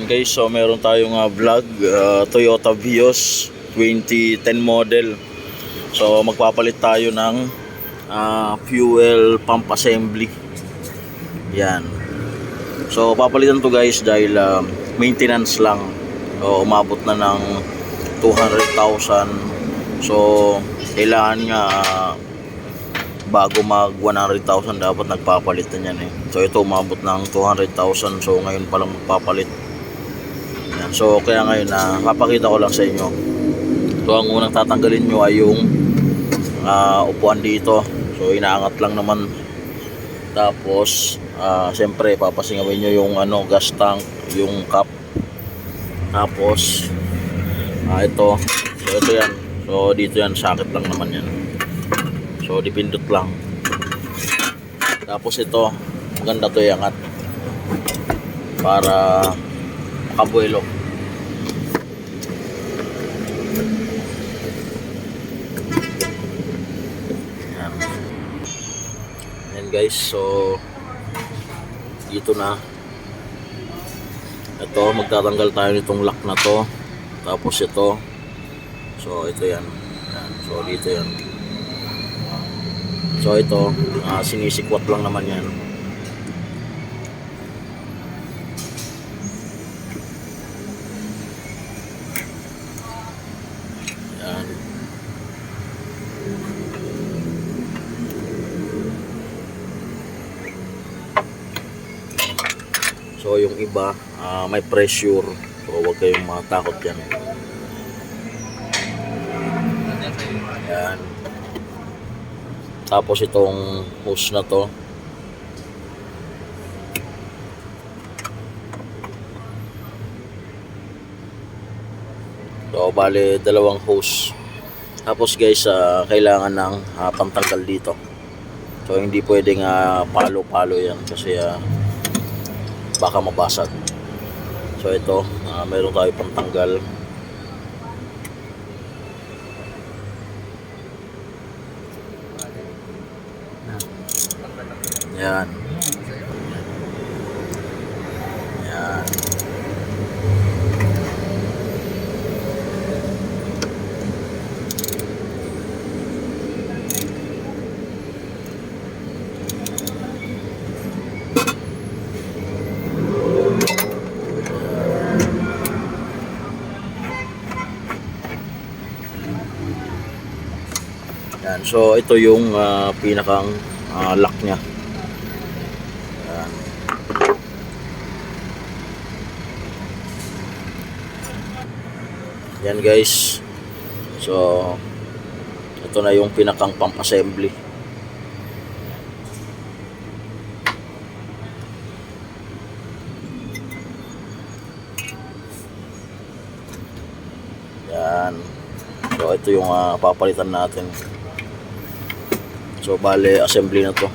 Yan guys, so meron tayong vlog, Toyota Vios 2010 model. So magpapalit tayo ng fuel pump assembly. Yan. So papalitan to guys dahil maintenance lang. So umabot na ng 200,000. So kailangan nga bago mag 100,000 dapat nagpapalit na yan eh. So ito umabot ng 200,000. So ngayon pa lang magpapalit. Yan. So kaya ngayon papakita ko lang sa inyo. So ang unang tatanggalin nyo ay yung upuan dito. So inaangat lang naman. Tapos siyempre papasingawin nyo yung gas tank, yung cap. Tapos ito. So ito yan. So dito yan, sakit lang naman yan. So dipindot lang. Tapos ito, maganda to iangat para makabuelo. Yan guys, so dito na. Ito, magtatanggal tayo nitong lock na to. Tapos ito. So ito yan. So dito yan. So ito, sinisikwat lang naman yan. Yan. So yung iba, may pressure. So huwag kayong matakot yan. Yan. Tapos itong hose na to, so bale dalawang hose. Tapos guys, kailangan ng pantanggal dito. So hindi pwedeng palo-palo yan kasi baka mabasag. So ito, meron tayo pantanggal. Yan. Yan. Yan. So ito yung pinakang lock nya. Yan guys. So ito na yung pinakang pump assembly. Yan. So ito yung papalitan natin. So bale assembly na to.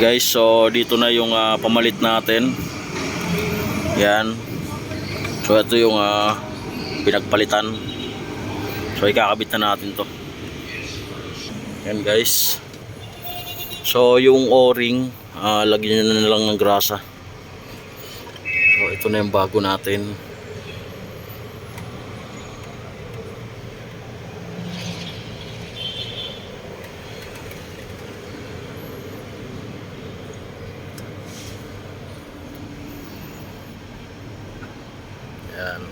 Guys, so dito na yung pamalit natin. Yan. So ito yung pinagpalitan. So ikakabit na natin to. Yan guys. So yung o-ring, lagyan nyo na lang ng grasa. So ito na yung bago natin. Yan.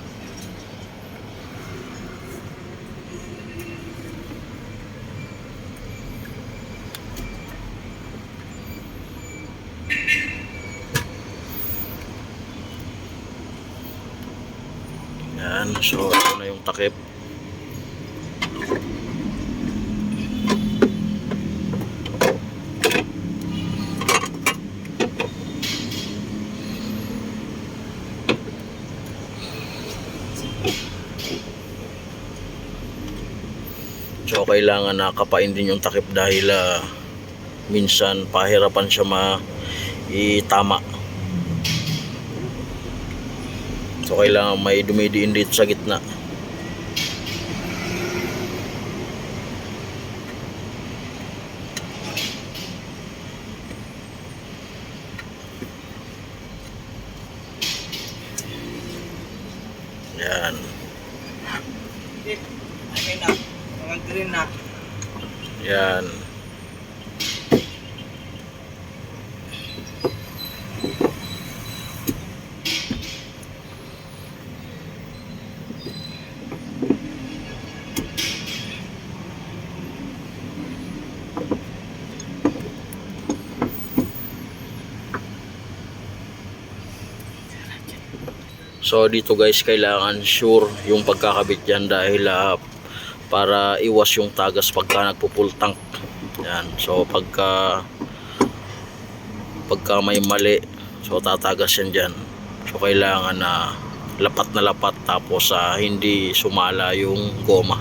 Yan, so ito na yung takip. So kailangan na kapain din yung takip dahil minsan pahirapan siya itama. So kailangan may dumidiin dito sa gitna. Yan. Okay na. Mag-green na. Yan. So dito guys, kailangan sure yung pagkakabit yan dahil para iwas yung tagas pagka nagpo-full tank. Yan. So pagka may mali, so tatagas yan dyan. So kailangan na lapat tapos hindi sumala yung goma.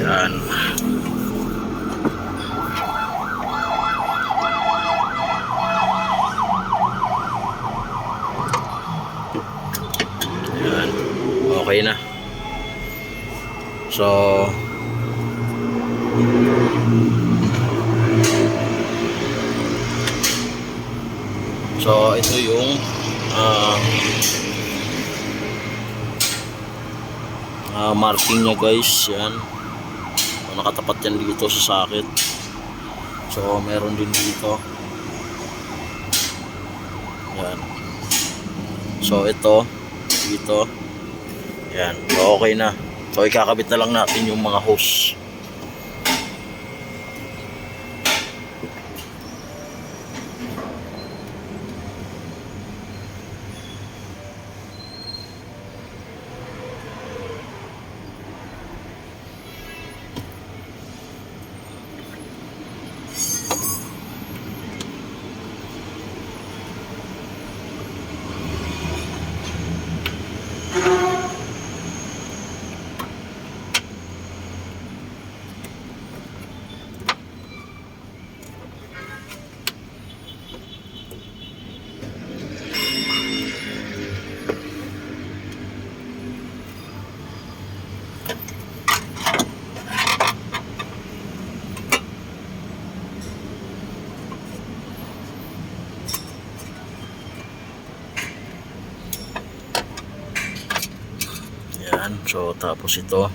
Yan. Yan. Okay na. So ito yung marking niya guys. Yan. Nakatapat yan dito sa sakit. So meron din dito. Yan. So ito dito. Yan. So okay na. So ikakabit na lang natin yung mga hose. Yan. So tapos ito.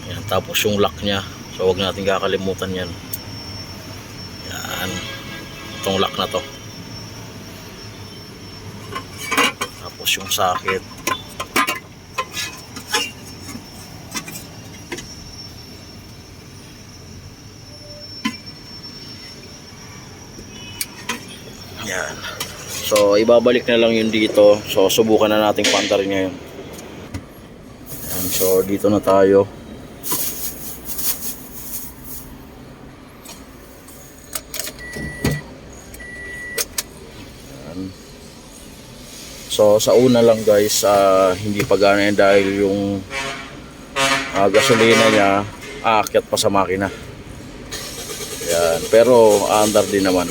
Yan. Tapos yung lock nya. So wag natin kakalimutan yan. Yan. Itong lock na to. Tapos yung socket. Yan. So ibabalik na lang yun dito. So subukan na nating paandarin ngayon. Yan. So dito na tayo. Yan. So sa una lang guys, hindi pa gana yan dahil yung gasolina niya aakyat pa sa makina. Yan. Pero aandar din naman.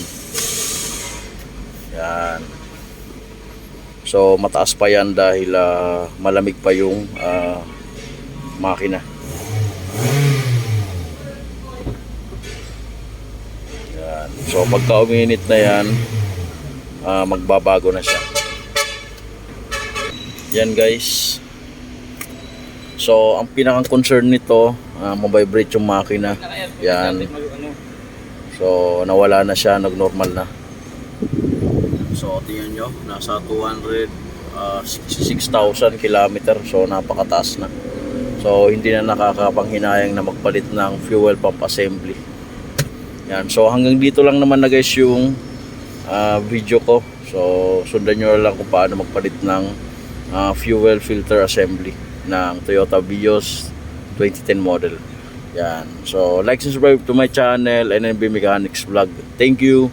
Yan. So mataas pa yan dahil malamig pa yung makina. Yan. So pagka uminit na yan, magbabago na siya. Yan guys. So ang pinakang concern nito, mabibrate yung makina. Yan. So nawala na siya, nag-normal na. So tingnan nyo, nasa 266,000 kilometer. So napakataas na. So hindi na nakakapanghinayang na magpalit ng fuel pump assembly. Yan. So hanggang dito lang naman na guys yung video ko. So sundan nyo lang kung paano magpalit ng fuel filter assembly ng Toyota Vios 2010 model. Yan. So, like and subscribe to my channel, NNB Mechanics Vlog. Thank you.